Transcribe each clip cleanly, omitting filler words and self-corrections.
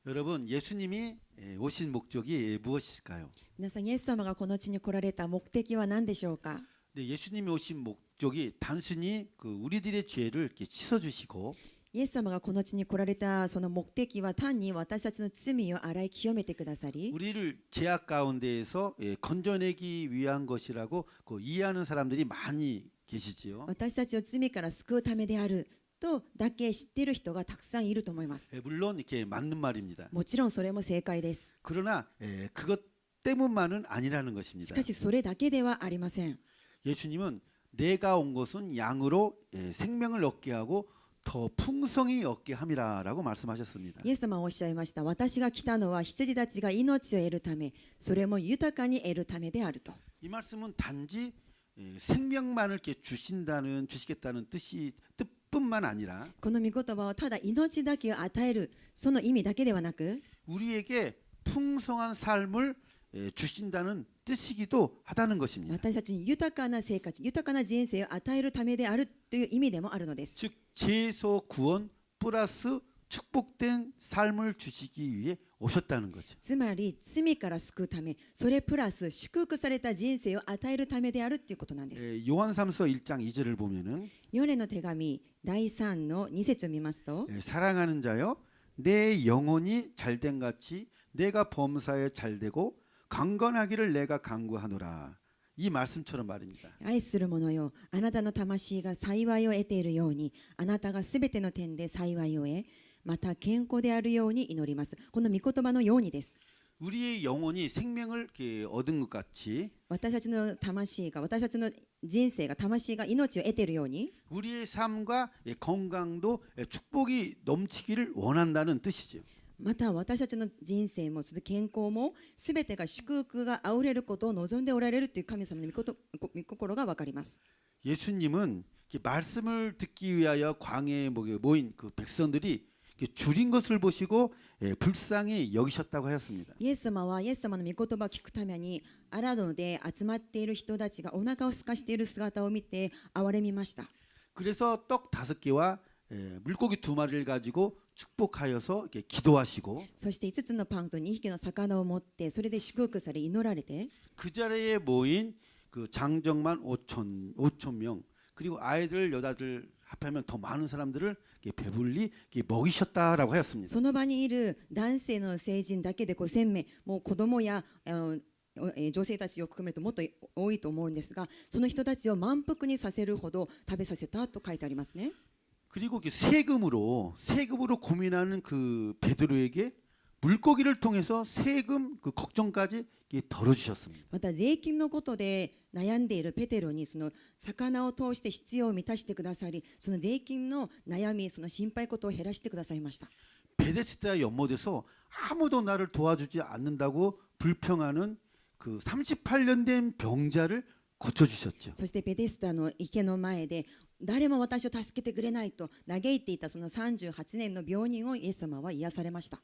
여러분, 예수님이 오신 목적이 무엇일까요? 皆さん、イエス様がこの地に来られた目的は何でしょうか。 네, 예수님이 오신 목적이 단순히 그 우리들의 죄를 이렇게 씻어주시고 イエス様がこの地に来られたその目的は単に私たちの罪を洗い清めてくださり、 우리를 죄악 가운데에서 건져내기 위한 것이라고 그 이해하는 사람들이 많이 계시지요. 私たちを罪から救うためであるとだけ知っている人がたくさんいると思います。 물론 이렇게 맞는 말입니다. もちろんそれも正解です。 그러나 그것 때문만은 아니라는 し 것입니다. かしそれだけではありません。 예수님은 내가 온 것은 양으로 생명을 얻게 하고 더 풍성히 얻게 함이라라고 말씀하셨습니다. イエス様はおっしゃいました。私が来たのは羊たちが命を得るため、それも豊かに得るためであると。 이 말씀은 단지 생명만을 이렇게 주시겠다는 뜻뿐만 아니라 この御言葉はただ命だけを与えるその意味だけではなく、 우리에게 풍성한 삶을 주신다는 뜻이기도 하다는 것입니다. 私たちに豊かな生活、豊かな人生を与えるためであるという意味でもあるのです。 즉 죄에서 구원 플러스 축복된 삶을 주시기 위해 오셨다는 거죠. つまり罪から救うため、それプラス祝福された人生を与えるためであるということなんです。 요한삼서 1장 2절을 보면은 ヨハネの手紙第3の2節を見ますと、 사랑하는 자여 내 영혼이 잘된 같이 내가 범사에 잘되고 강건하기를 내가 간구하노라. 이 말씀처럼 말입니다. 愛する者よ、あなたの魂が幸いを得ているように、あなたがすべての点で幸いを得、また健康であるように祈ります。この御言葉のようにです。 우리의 영혼이 생명을 이렇게 얻은 것 같이 私たちの魂が、私たちの人生が、魂が命を得ているように、 우리의 삶과 건강도 축복이 넘치기를 원한다는 뜻이죠. また私たちの人生もその健康もすべてが祝福があふれることを望んでおられるという神様の御心がわかります。 예수님은 말씀을 듣기 위하여 광야에 모인 그 백성들이 줄인 것을 보시고 불쌍히 여기셨다고 하였습니다. イエス様はイエス様の御言葉を聞くためにアラドで集まっている人たちがお腹を空かしている姿を見て憐れみました。 그래서 떡 5개와 물고기 2마리를 가지고 축복하여서 이렇게 기도하시고 そして5つのパンと2匹の魚を持ってそれで祝福され祈られて 그 자리에 모인 그 장정만 5천 명 그리고 아이들 여자들 합하면 더 많은 사람들을 배불리 먹이셨다라고 하였습니다. その場にいる男性の成人だけで5000名、もう子供や女性たちを含めるともっと多いと思うんですが、その人たちを満腹にさせるほど食べさせたと書いてありますね。 그리고 세금으로 고민하는 그 베드로에게 물고기를 통해서 세금 그 걱정까지 덜어주셨습니다. また税金のことで悩んでいるペテロにその魚を通して必要を満たしてくださり、その税金の悩み、その心配事を減らしてくださいました。 베데스다 연못에서 아무도 나를 도와주지 않는다고 불평하는 그 38년 된 병자를 고쳐주셨죠. そしてベデスダの池の前で誰も私を助けてくれないと嘆いていたその38年の病人をイエス様は癒されました。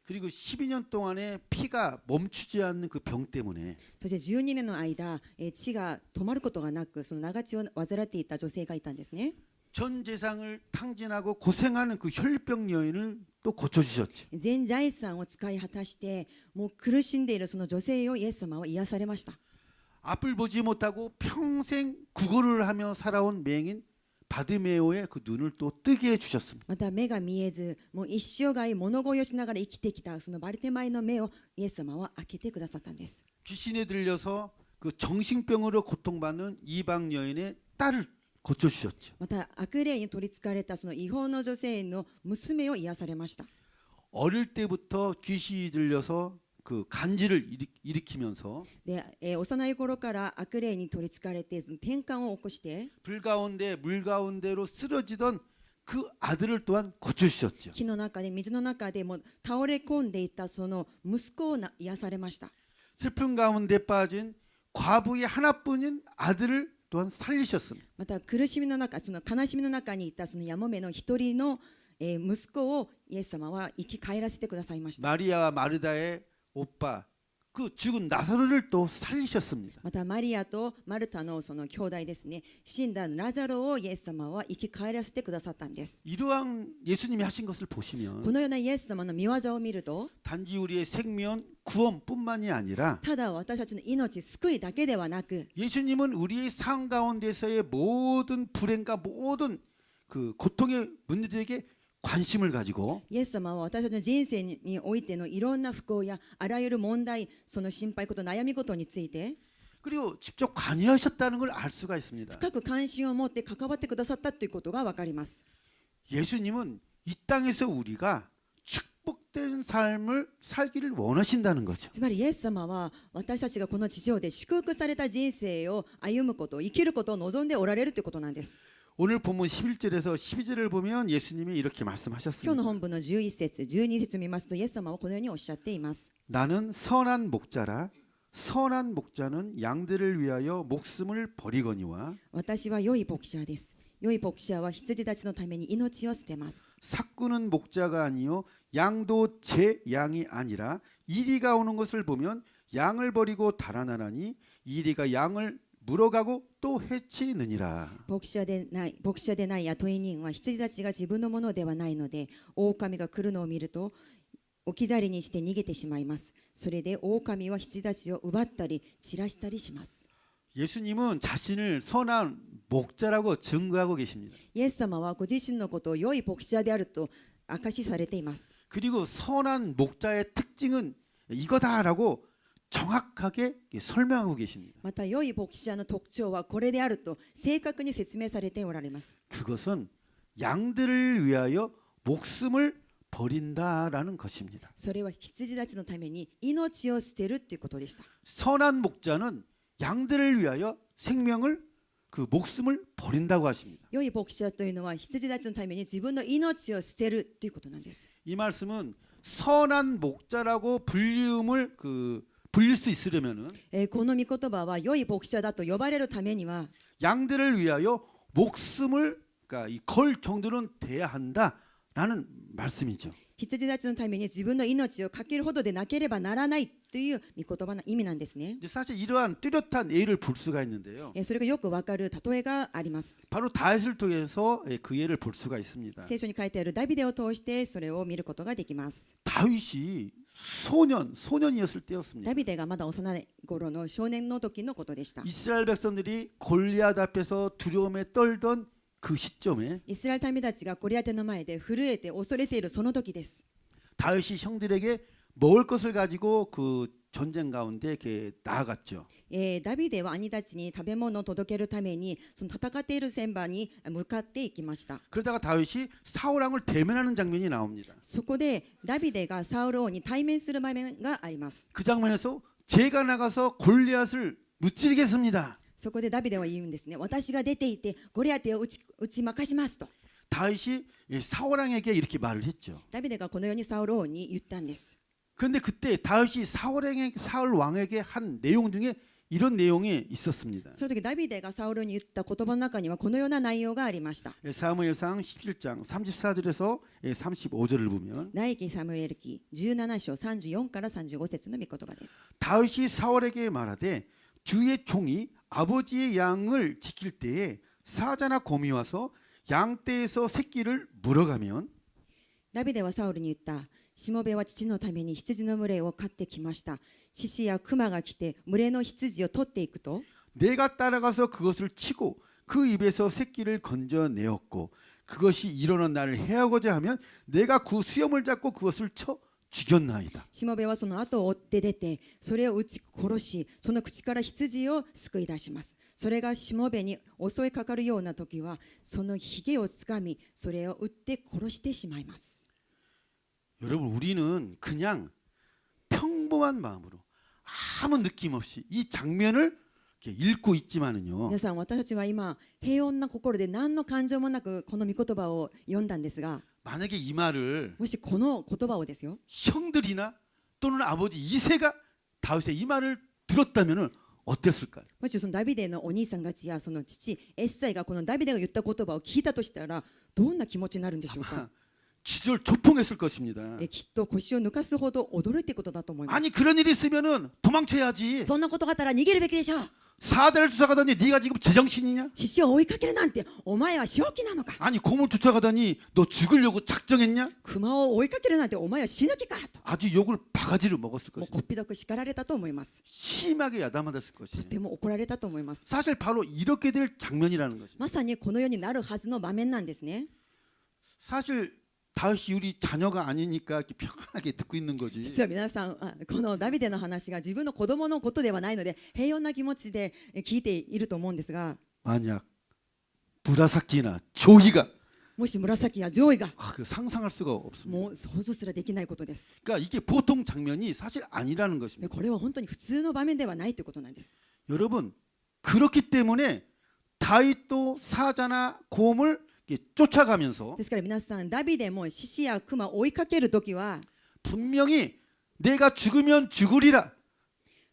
그리고 12년 동안에 피가 멈추지 않는 그 병 때문에 そして12年の間、血が止まることがなく、その長血を患っていた女性がいたんですね。 전 재산을 탕진하고 고생하는 그 혈병 여인을 또 고쳐주셨죠. 全財産を使い果たしてもう苦しんでいるその女性をイエス様は癒されました。 앞을 보지 못하고 평생 구걸을 하며 살아온 맹인 바드메오의 그 눈을 또 뜨게 해주셨습니다. また目が見えず、もう一生涯物乞いをしながら生きてきたそのバルテマイの目をイエス様は開けてくださったんです。 귀신에 들려서 그 정신병으로 고통받는 이방 여인의 딸을 고쳐주셨죠. また悪霊に取り憑かれたその違法の女性の娘を癒されました。 어릴 때부터 귀신이 들려서 그 간지를 일으키면서 で、幼い頃から悪霊に取り憑かれてその転換を起こして 불 가운데 물 가운데로 쓰러지던 그 아들을 또한 고쳐주셨죠. 火の中で水の中でも倒れ込んでいたその息子を癒されました。 슬픈 가운데 빠진 과부의 하나뿐인 아들을 또한 살리셨습니다. また苦しみの中、その悲しみの中にいたそのやもめの一人の息子をイエス様は生き返らせてくださいました。 마리아와 마르다의 오빠 그 죽은 나사로를 또 살리셨습니다. またマリアとマルタのその兄弟ですね、死んだラザロをイエス様は生き返らせてくださったんです。 이러한 예수님이 하신 것을 こ 보시면 のようなイエス様の見業を見ると、 단지 우리의 생명 구원뿐만이 아니라 ただ私たちの命救いだけではなく、 예수님은 우리의 삶 가운데서의 모든 불행과 모든 그 고통의 문제들에게 관심을 가지고 イエス様は私たちの人生においてのいろんな不幸やあらゆる問題、その心配事、悩み事について 그리고 직접 관여하셨다는 걸 알 수가 있습니다. 深く関心を持って関わってくださったということがわかります。 예수님은 이 땅에서 우리가 축복된 삶을 살기를 원하신다는 거죠. つまりイエス様は私たちがこの地上で祝福された人生を歩むこと、生きることを望んでおられるということなんです。 오늘 본문 11절에서 12절을 보면 예수님이 이렇게 今日の 말씀하셨습니다. 本文の11節、12節見ますとイエス様はこのようにおっしゃっています。 나는 선한 목자라 선한 목자는 양들을 위하여 목숨을 버리거니와 私は良い牧者です。良い牧者は羊たちのために命を捨てます。 삭구는 목자가 아니요 양도 제 양이 아니라 이리가 오는 것을 보면 양을 버리고 달아나나니 이리가 양을 물어가고 또 해치느니라. 牧者でない雇い人は羊たちが自分のものではないので、狼が来るのを見ると置き去りにして逃げてしまいます。それで狼は羊たちを奪ったり散らしたりします。 예수님은 자신을 선한 목자라고 증거하고 계십니다. イエス様はご自身のことを良い牧者であると証しされています。 그리고 선한 목자의 특징은 이거다라고 정확하게 설명하고 계십니다. また良い牧者の特徴はこれであると正確に説明されておられます。 그것은 양들을 위하여 목숨을 버린다라는 것입니다. それは羊たちのために命を捨てるということでした。 선한 목자는 양들을 위하여 생명을 그 목숨을 버린다고 하십니다. 良い牧者というのは羊たちのために自分の命を捨てるということなんです。 이 말씀은 선한 목자라고 불릴 수 있으려면은 この御言葉は良い牧者だと呼ばれるためには 양들을 위하여 목숨을 그러니까 걸 정도는 돼야 한다라는 말씀이죠. 羊たちのために自分の命をかけるほどでなければならないという御言葉の意味なんですね。 이제 사실 이러한 뚜렷한 예를 볼 수가 있는데요. それがよくわかる例えがあります。 바로 다윗을 통해서 그 예를 볼 수가 있습니다. 聖書に書いてあるダビデを通してそれを見ることができます。 다윗이 소년이었을 때였습니다. ダビデがまだ幼い頃の少年の時のことでした。 이스라엘 백성들이 골리앗 앞에서 두려움에 떨던 그 시점에 イスラエル民たちがゴリアテの前で震えて恐れているその時です。 다윗이 형들에게 먹을 것을 가지고 그 전쟁 가운데 이렇게 나아갔죠. ダビデは兄たちに食べ物を届けるためにその戦っている戦場に向かっていきました。 그러다가 다윗이 사울 왕을 대면하는 장면이 나옵니다. そこでダビデがサウル王に対面する場面があります。 그 장면에서 제가 나가서 골리앗을 무찌르겠습니다. そこでダビデは言うんですね。私が出ていてゴリアテを打ち負かしますと。 다윗이 사울 왕에게 이렇게 말을 했죠. ダビデがこのようにサウル王に言ったんです。 그런데 그때 다윗이 사울 왕에게 한 내용 중에 이런 내용이 있었습니다. その時ダビデがサウルに言った言葉の中にはこのような内容がありました。 사무엘상 17장 34절에서 35절을 보면 第一サムエル記17章34から35節の御言葉です。 다윗이 사울에게 말하되 주의 종이 아버지의 양을 지킬 때에 사자나 곰이 와서 양떼에서 새끼를 물어가면 ダビデはサウルに言った。しもべは父のために羊の群れを飼ってきました。獅子や熊が来て群れの羊を取っていくと 내가 따라가서 그것을 치고 그 입에서 새끼를 건져내었고 그것이 일어난 나를 해하고자 하면 내가 그 수염을 잡고 그것을 쳐 죽였나이다. しもべはその後を追って出てそれを撃ち殺しその口から羊を救い出します。それがしもべに襲いかかるような時はそのひげをつかみそれを撃って殺してしまいます。 여러분 우리는 그냥 평범한 마음으로 아무 느낌 없이 이 장면을 이렇게 읽고 있지만은요. 皆さん私たちは今平穏な心で何の感情もなくこの御言葉を読んだんですが 만약에 이 말을 もしこの言葉をですよ 형들이나 또는 아버지 이세가 다윗의 이 말을 들었다면은 어땠을까요? もしそのダビデのお兄さんたちやその父エッサイがこのダビデが言った言葉を聞いたとしたらどんな気持ちになるんでしょうか。 기절초풍했을 것입니다. きっと腰を抜かすほど驚いていることだと思います。 아니 그런 일이 있으면은 도망쳐야지. そんなことがあったら逃げるべきでしょう。 사자를 쫓아가더니 네가 지금 제정신이냐? 獅子を追いかけるなんてお前は正気なのか。 아니 곰을 쫓아가더니 너 죽으려고 작정했냐? 熊を追いかけるなんてお前は死ぬ気かと。 아주 욕을 바가지로 먹었을 もう 것입니다. こっぴどく叱られたと思います。 심하게 야단맞았을 と 것이에요. ても怒られたと思います。 사실 바로 이렇게 될 장면이라는 것입니다. まさにこのようになるはずの場面なんですね。 사실 다윗이 우리 자녀가 아니니까 이렇게 편안하게 듣고 있는 거지. 実は皆さんこのダビデの話が自分の子供のことではないので平穏な気持ちで聞いていると思うんですが、 만약 무라사키나 조이가 もし紫や上位が 그 상상할 수가 없습니다. もう想像すらできないことです。 그러니까 이게 보통 장면이 사실 아니라는 で 것입니다. これは本当に普通の場面ではないということなんです。 여러분 그렇기 때문에 다윗도 사자나 곰을 이렇게 쫓아가면서 ですから皆さんダビデも獅子や熊を追いかけるときは 분명히 내가 죽으면 죽으리라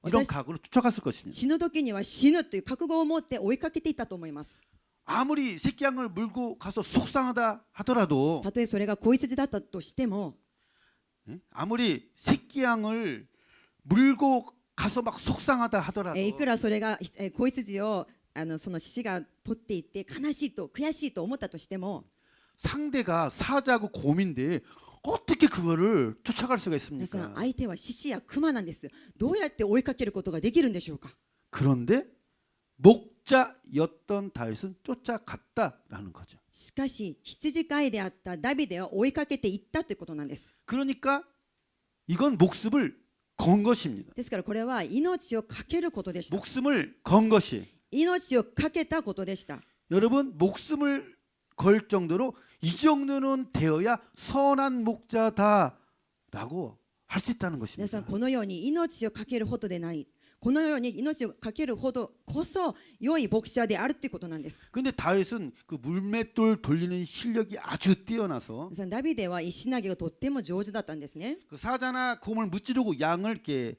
이런 私 각오로 쫓아갔을 것입니다. 死ぬ時には死ぬという覚悟を持って追いかけていったと思います。 아무리 새끼 양을 물고 가서 속상하다 하더라도 たとえそれが子羊だったとしても 아무리 새끼 양을 물고 가서 막 속상하다 하더라도 いくらそれが子羊をその獅子が取っていって悲しいと悔しいと思ったとしても 상대가 사자고 곰인데 어떻게 그거를 쫓아갈 수가 皆さん 있습니까? 相手は獅子や熊なんです。どうやって追いかけることができるんでしょうか。 그런데 목자였던 다윗은 쫓아갔다라는 거죠. しかし羊飼いであったダビデは追いかけていったということなんです。 그러니까 이건 목숨을 건 것입니다. ですからこれは命をかけることでした。 목숨을 건 것이 命をかけたことでした。 여러분 목숨을 걸 정도로 이 정도는 되어야 선한 목자다라고 할 수 있다는 皆さん 것입니다. このように命をかけるほどでない、このように命をかけるほどこそ良い牧者であるということなんです。 근데 다윗은 그 물맷돌 돌리는 실력이 아주 뛰어나서 皆さんダビデは石投げがとっても上手だったんですね。 그 사자나 곰을 무찌르고 양을 이렇게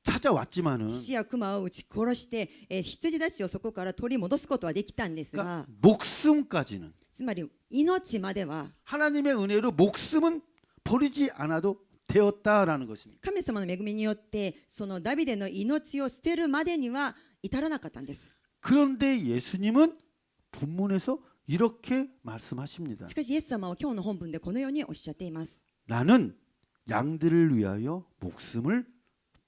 찾아왔지만은 獅子や熊を撃ち殺して、羊たちをそこから取り戻すことはできたんですが、 그러니까 목숨까지는 つまり命までは 하나님의 은혜로 목숨은 버리지 않아도 되었다라는 것입니다. 神様の恵みによってそのダビデの命を捨てるまでには至らなかったんです。 그런데 예수님은 본문에서 이렇게 말씀하십니다. しかしイエス様は今日の本文でこのようにおっしゃっています。 나는 양들을 위하여 목숨을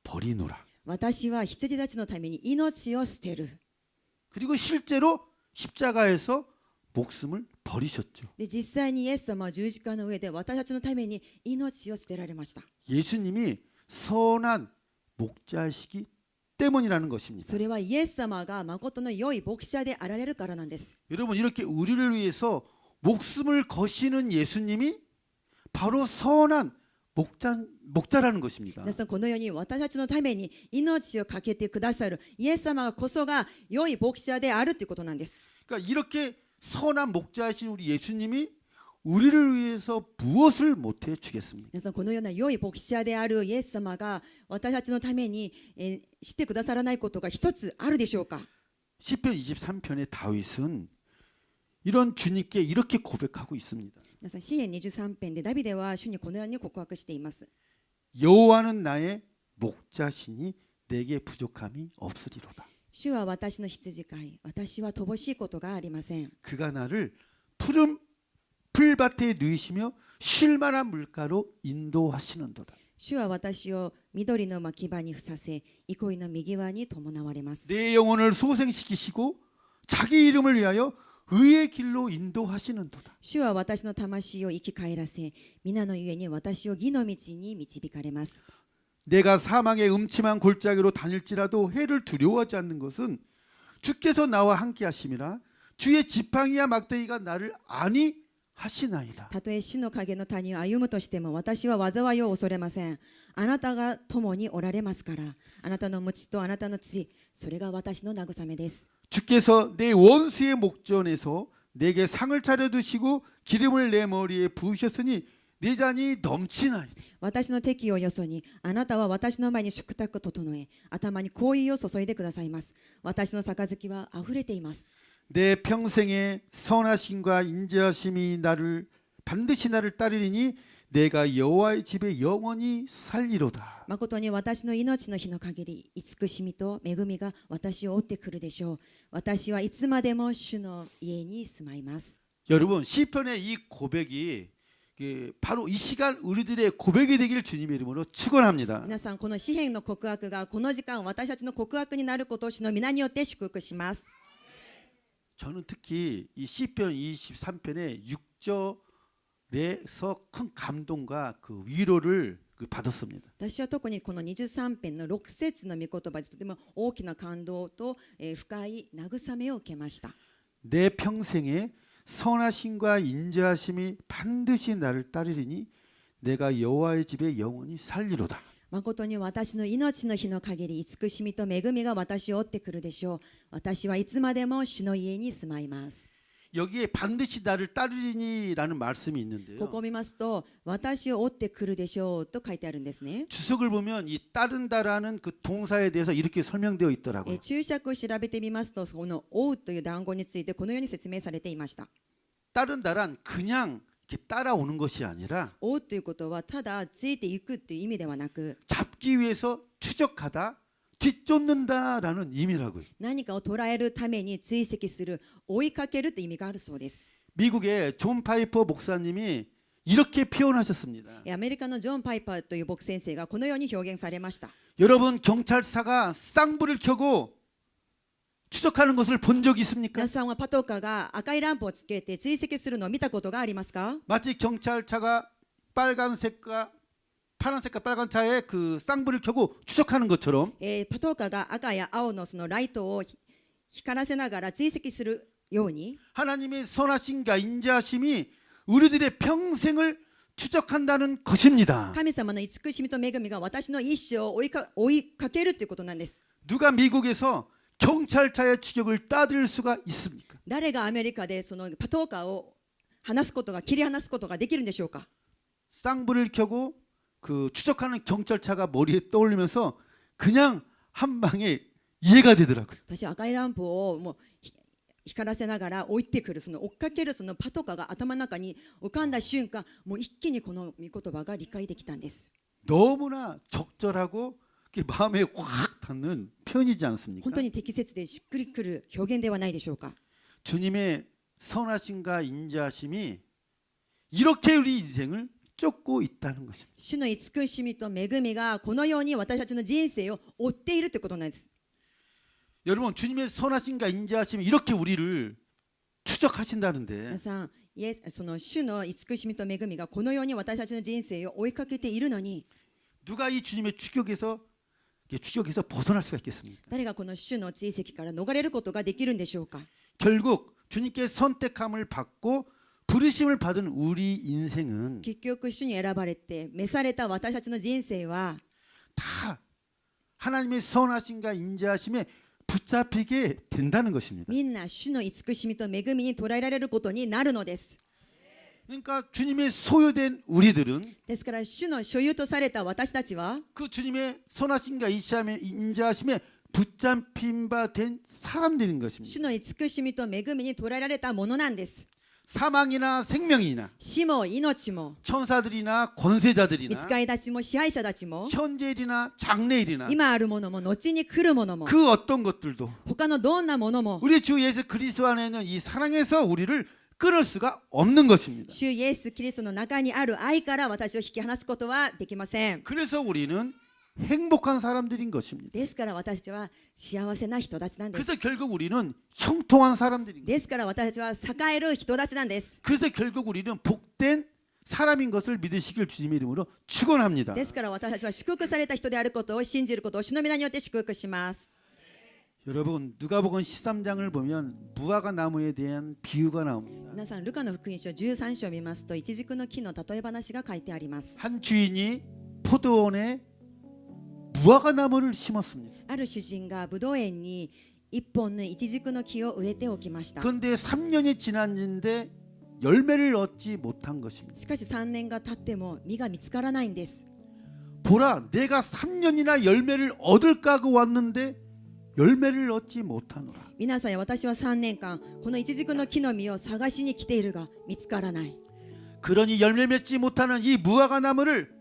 버리노라. 私は羊たちのために命を捨てる。 그리고 실제로 십자가에서 목숨을 버리셨죠. で実際にイエス様は十字架の上で私たちのために命を捨てられました。 예수님이 선한 목자이시기 때문이라는 것입니다. それはイエス様が誠の良い牧者であられるからなんです。 여러분 이렇게 우리를 위해서 목숨을 거시는 예수님이 바로 선한 목자라는 것입니다. 皆さんこのように私たちのために命をかけてくださるイエス様こそが良い牧者であるということなんです。 그러니까 이렇게 선한 목자이신 우리 예수님이 우리를 위해서 무엇을 못해 주겠습니까? 皆さんこのような良い牧者であるイエス様が私たちのために、してくださらないことが一つあるでしょうか。 시편 23편의 다윗은 이런 주님께 이렇게 고백하고 있습니다. 皆さん詩篇23編でダビデは主にこのように告白しています。 여호와는 나의 목자시니 내게 부족함이 없으리로다. 主は私の羊飼い、私は乏しいことがありません。 그가 나를 푸른 풀밭에 누이시며 쉴 만한 물가로 인도하시는도다. 主は私を緑の牧場にふさせ、憩いの右側に伴われます。 내 영혼을 소생시키시고 자기 이름을 위하여 의의 길로 인도하시는도다. 主は私の魂を生き返らせ、皆のゆえに私を義の道に導かれます。 내가 사망의 음침한 골짜기로 다닐지라도 해를 두려워하지 않는 것은 주께서 나와 함께 하심이라. 주의 지팡이와 막대기가 나를 안위 하시나이다. たとえ死の影の谷を歩むとしても私は災いを恐れません。あなたが共におられますから。あなたの鞭とあなたの杖、それが私の慰めです。 주께서 내 원수의 목전에서 내게 상을 차려두시고 기름을 내 머리에 부으셨으니 내 잔이 넘치나이다. 私の敵をよそに、あなたは私の前に食卓を整え、頭に香油を注いでくださいます。私の杯はあふれています。 내 평생의 선하심과 인자하심이 나를 반드시 나를 따르리니 내가 여호와의 집에 영원히 살리로다. 誠に私の命の日の限り慈しみと恵みが私を追ってくるでしょう。私はいつまでも主の家に住まいます。 여러분 시편의 이 고백이 바로 이 시간 우리들의 고백이 되기를 주님의 이름으로 축원합니다. 皆さん、この詩篇の告白がこの時間私たちの告白になることを主の皆によって祝福します。 저는 특히 이 시편 23편의 6절에서 큰 감동과 그 위로를 받았습니다. 私は特にこの23編の6節の御言葉でとても大きな感動と深い慰めを受けました。 내 평생에 선하심과 인자하심이 반드시 나를 따르리니 내가 여호와의 집에 영원히 살리로다. 誠に私の命の日の限り慈しみと恵みが私を追ってくるでしょう。私はいつまでも主の家に住まいます。 여기에 반드시 나를 따르리니라는 말씀이 있는데요. ここを見ますと、私を追ってくるでしょうと書いてあるんですね。 주석을 보면 이 따른다라는 그 동사에 대해서 이렇게 설명되어 있더라고요. 注釈を調べてみますと、この追うという単語についてこのように説明されていました。 따른다란 그냥 이렇게 따라오는 것이 아니라 追うということはただついていくという意味ではなく、 잡기 위해서 추적하다, 뒤쫓는다라는 의미라고요. 何かを捉えるために追跡する、追いかけるという意味があるそうです。 미국의 존 파이퍼 목사님이 이렇게 표현하셨습니다. アメリカのジョン・パイパーという牧先生がこのように表現されました。 여러분 경찰차가 쌍불을 켜고 추적하는 것을 본 적이 있습니까? 皆さんはパトカーが赤いランプをつけて追跡するのを見たことがありますか？ 마치 경찰차가 빨간색과 파란색과 빨간 차에 그 쌍불을 켜고 추적하는 것처럼 パトカーが赤や青のそのライトを光らせながら追跡するように、 하나님의 선하심과 인자하심이 우리들의 평생을 추적한다는 것입니다. 神様の慈しみと恵みが私の一生を追いかけるということなんです。 누가 미국에서 경찰차의 추격을 따들 수가 있습니까? 誰がアメリカでそのパトカーを切り離すことができるんでしょうか？ 쌍불을 켜고 그 추적하는 경찰차가 머리에 떠올리면서 그냥 한 방에 이해가 되더라고요. 私は赤いランプをもう光らせながら追ってくる、その追っかけるそのパトカーが頭の中に浮かんだ瞬間、もう一気にこの御言葉が理解できたんです。 너무나 적절하고 마음에 확 닿는 표현이지 않습니까? 本当に適切でしっくりくる表現ではないでしょうか。 주님의 선하심과 인자하심이 이렇게 우리 인생을 쫓고 있다는 것입니다. 主の慈しみと恵みがこのように私たちの人生を追っているということなんです。 여러분 주님의 선하심과 인자하심이 이렇게 우리를 추적하신다는데 皆さん、その主の慈しみと恵みがこのように私たちの人生を追いかけているのに、 누가 이 주님의 추격에서 벗어날 수가 있겠습니까? 誰がこの主の追跡から逃れることができるんでしょうか。 결국 주님께 선택함을 받고 부르심을 받은 우리 인생은 結局主に選ばれて召された私たちの人生は 다 하나님의 선하심과 인자하심에 붙잡히게 된다는 것입니다. みんな主の慈しみと恵みに捉えられることになるのです。 그러니까 주님의 소유된 우리들은 ですから主の所有とされた私たちは 그 주님의 선하심과 인자하심에 붙잡힌 바 된 사람들인 것입니다. 主の慈しみと恵みに捉えられたものなんです。 사망이나 생명이나 死も命も 천사들이나 見 권세자들이나 つかりたちも支配者たちも 현재일이나 장래일이나 今あるものも後に来るものも 그 어떤 것들도 他のどんなものも 우리 주 예수 그리스도 안에 있는 이 사랑에서 우리를 끊을 수가 없는 것입니다. 主イエス・キリストの中にある愛から私を引き離すことはできません。 그래서 우리는 행복한 사람들인 것입니다. ですから私たちは幸せな人たちなんです。 그래서 결국 우리는 형통한 사람들인 ですから私たちは栄える人たちなんです。 그래서 결국 우리는 복된 사람인 것을 믿으시길 주님의 이름으로 축원합니다. ですから私たちは祝福された人であることを信じることを主の皆によって祝福します。 여러분 누가복음 13장을 보면 무화과 나무에 대한 비유가 나옵니다. 皆さんルカの福音書13章を見ますと、イチジクの木の例え話が書いてあります。 한 주인이 포도원에 무화과 나무를 심었습니다. ある主人がブドウ園に一本のイチジクの木を植えておきました。 그런데 3년이 지났는데 열매를 얻지 못한 것입니다. しかし3年が経っても実が見つからないんです。 보라, 내가 3년이나 열매를 얻을까 하고 왔는데 열매를 얻지 못하노라. 皆さんや私は3年間このイチジクの木の実を探しに来ているが見つからない。 그러니 열매 맺지 못하는 이 무화과 나무를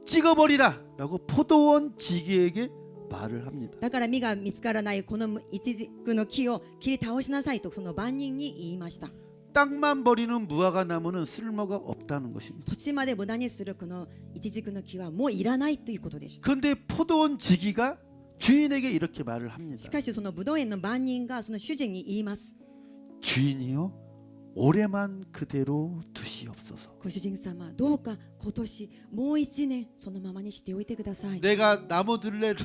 찍어버리라 라고 포도원 지기에게 말을 합니다. だから実が見つからないこのイチジクの木を切り倒しなさいとその番人に言いました。 땅만 버리는 무화과 나무는 쓸모가 없다는 것입니다. 土地まで無駄にするこのイチジクの木はもういらないということでした。 그런데 포도원 지기가 주인에게 이렇게 말을 합니다. しかしそのブドウ園の番人がその主人に言います。 주인이요, 올해만 그대로 두시옵소서. ご主人様、どうか今年もう1年そのままにしておいてください。 내가 나무들레를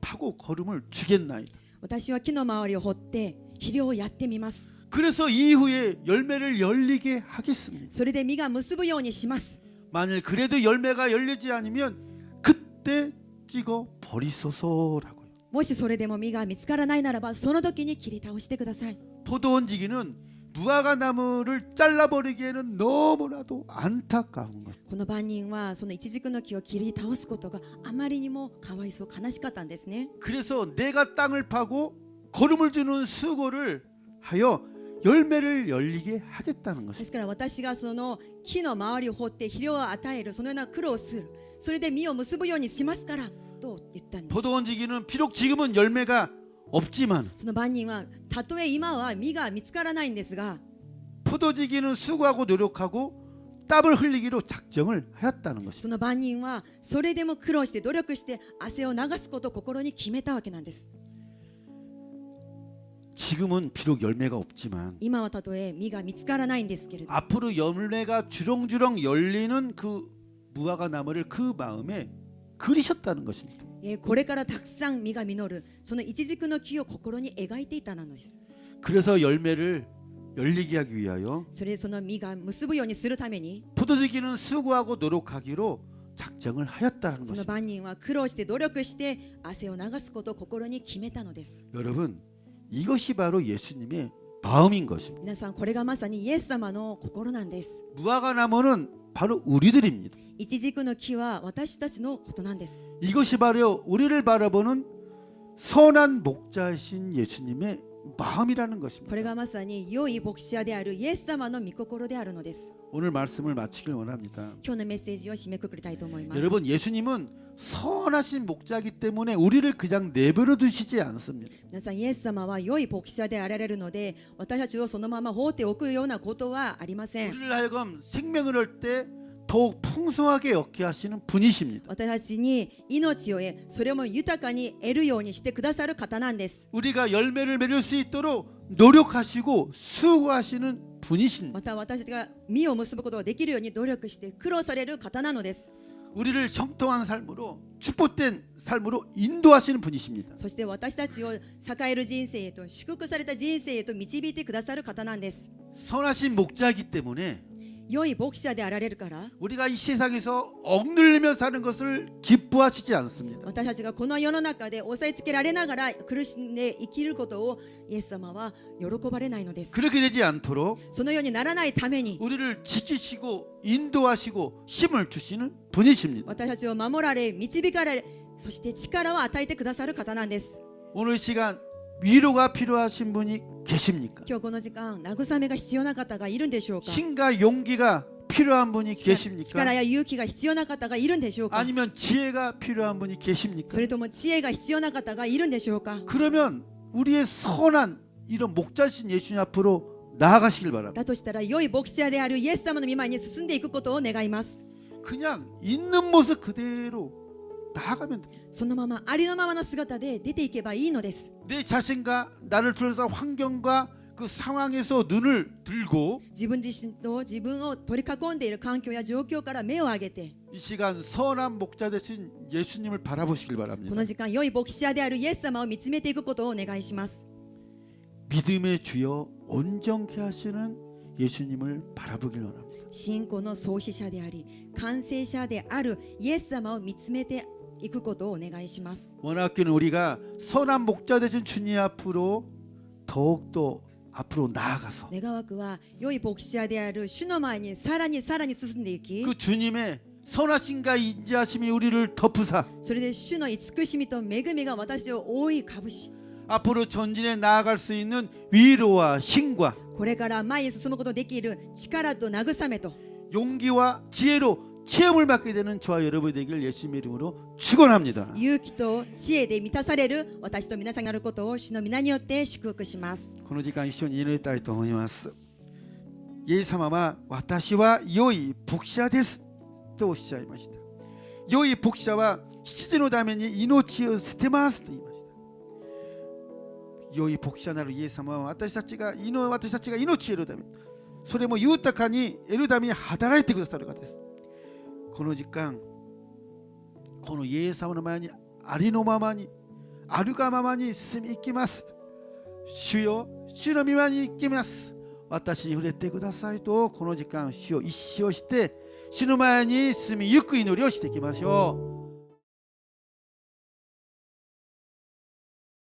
파고 거름을 주겠나이다. 私は木の周りを掘って肥料をやってみます。 그래서 이후에 열매를 열리게 하겠습니다. それで実が結ぶようにします。 만일 그래도 열매가 열리지 않으면 그때 찍어 버리소서라고요. もしそれでも実が見つからないならばその時に切り倒してください。 포도원 지기는 무화과 나무를 잘라버리기에는 너무나도 안타까운 것. この番人はそのイチジクの木を切り倒すことがあまりにもかわいそう悲しかったんですね。 그래서 내가 땅을 파고 거름을 주는 수고를 하여 열매를 열리게 하겠다는 で 것입니다. すから私がその木の周りを掘って肥料を与えるそのような苦労をする、それで実を結ぶようにしますからと言ったんです。 포도원 지기는 비록 지금은 열매가 없지만 その番人はたとえ今は実が見つからないんですが 포도지기는 수고하고 노력하고 땀을 흘리기로 작정을 하였다는 것입니다. その番人はそれでも苦労して努力して汗を流すことを心に決めたわけなんです。 지금은 비록 열매가 없지만 今はたとえ実が見つからないんですけれど 앞으로 열매가 주렁주렁 열리는 그 무화과 나무를 그 마음에 그리셨다는 것입니다. これからたくさん実が実るそのイチジクの木を心に描いていたのです。 그래서 열매를 열리게 하기 위하여 それでその実が結ぶようにするために 포도지기는 수고하고 노력하기로 작정을 하였다는 その 것입니다. 番人は苦労して努力して汗を流すことを心に決めたのです。 여러분, 이것이 바로 예수님의 마음인 것입니다. 皆さんこれがまさにイエス様の心なんです。 무화과 나무는 바로 우리들입니다. イチジクの木は私たちのことなんです。 이것이 바로 우리를 바라보는 선한 목자이신 예수님의 마음이라는 こ 것입니다. れがまさに良い牧者であるイエス様の御心であるのです。 오늘 말씀을 마치길 원합니다. 今日のメッセージを締めくくりたいと思います。 여러분, 예수님은 선하신 목자이기 때문에 우리를 그냥 내버려 두시지 않습니다. 皆さんイエス様は良い牧者であられるので私たちをそのまま放っておくようなことはありません。 우리를 하여금 생명을 얻을 때 더욱 풍성하게 얻게 하시는 분이십니다. 私たちに命を得それも豊かに得るようにしてくださる方なんです。 우리가 열매를 맺을 수 있도록 노력하시고 수고하시는 분이십니다. また私たちが実を結ぶことができるように努力して苦労される方なのです。 우리를 형통한 삶으로 축복된 삶으로 인도하시는 분이십니다. そして私たちを栄える人生へと祝福された人生へと導いてくださる方なんです。 선하신 목자이기 때문에 良い牧者であられるから 우리가 이 세상에서 억눌리며 사는 것을 기뻐하시지 않습니다. 私たちがこの世の中で押さえつけられながら苦しんで生きることをイエス様は喜ばれないのです。 그렇게 되지 않도록 そのようにならないために 우리를 지키시고 인도하시고 힘을 주시는 분이십니다. 私たちを守られ導かれそして力を与えてくださる方なんです。 오늘 시간 위로가 필요하신 분이 계십니까? 今日この時間慰めが必要な方がいるんでしょうか。 신과 용기가 필요한 분이 力 계십니까? や勇気が必要な方がいるんでしょうか。 아니면 지혜가 필요한 분이 계십니까? それとも知恵が必要な方がいるんでしょうか。 그러면 우리의 선한 이런 목자신 예수님 앞으로 나아가시길 바랍니다. だとしたら良い牧者であるイエス様の御前に進んでいくことを願います。 그냥 있는 모습 그대로 나아가면 돼요. そのままありのままの姿で出ていけばいいのです。 내 자신과 나를 둘러싼 환경과 그 상황에서 눈을 들고 自分自身と自分を取り囲んでいる環境や状況から目を上げて 이 시간 선한 목자 되신 예수님을 바라보시길 こ 바랍니다. の時間良い牧者であるイエス様を見つめていくことをお願いします。 믿음의 주여 온전케 하시는 예수님을 바라보길 원합니다. 信仰の創始者であり完成者であるイエス様を見つめていくことをお願いします。 원하기는 우리가 선한 목자 되신 주님 앞으로 더욱더 앞으로 나아가서 願わくは良い牧者である主の前にさらにさらに進んでいき 그 주님의 선하심과 인자하심이 우리를 덮으사 それで主の慈しみと恵みが私を覆いかぶし 앞으로 전진해 나아갈 수 있는 위로와 힘과 ここれから前へ進むことできる力と慰めと 용기와 지혜로 체험을 받게 되는 저와 여러분이 되길 예수님의 이름으로 축원합니다. 勇気と知恵で満たされる私と皆さんがあることを主の皆によって祝福します。 この時間一緒に祈りたいと思います。イエス様は私は良い牧者ですとおっしゃいました。良い牧者は羊のために命を捨てますと言いました。良い牧者なるイエス様は私たちが命を得るため、それも豊かに得るために働いてくださる方です。この時間、このイエス様の前にありのままに、あるがままに住み行きます。主よ、主の御前に行きます。私に触れてくださいと、この時間、主を一生して、主の前に住みゆく祈りをしていきましょう。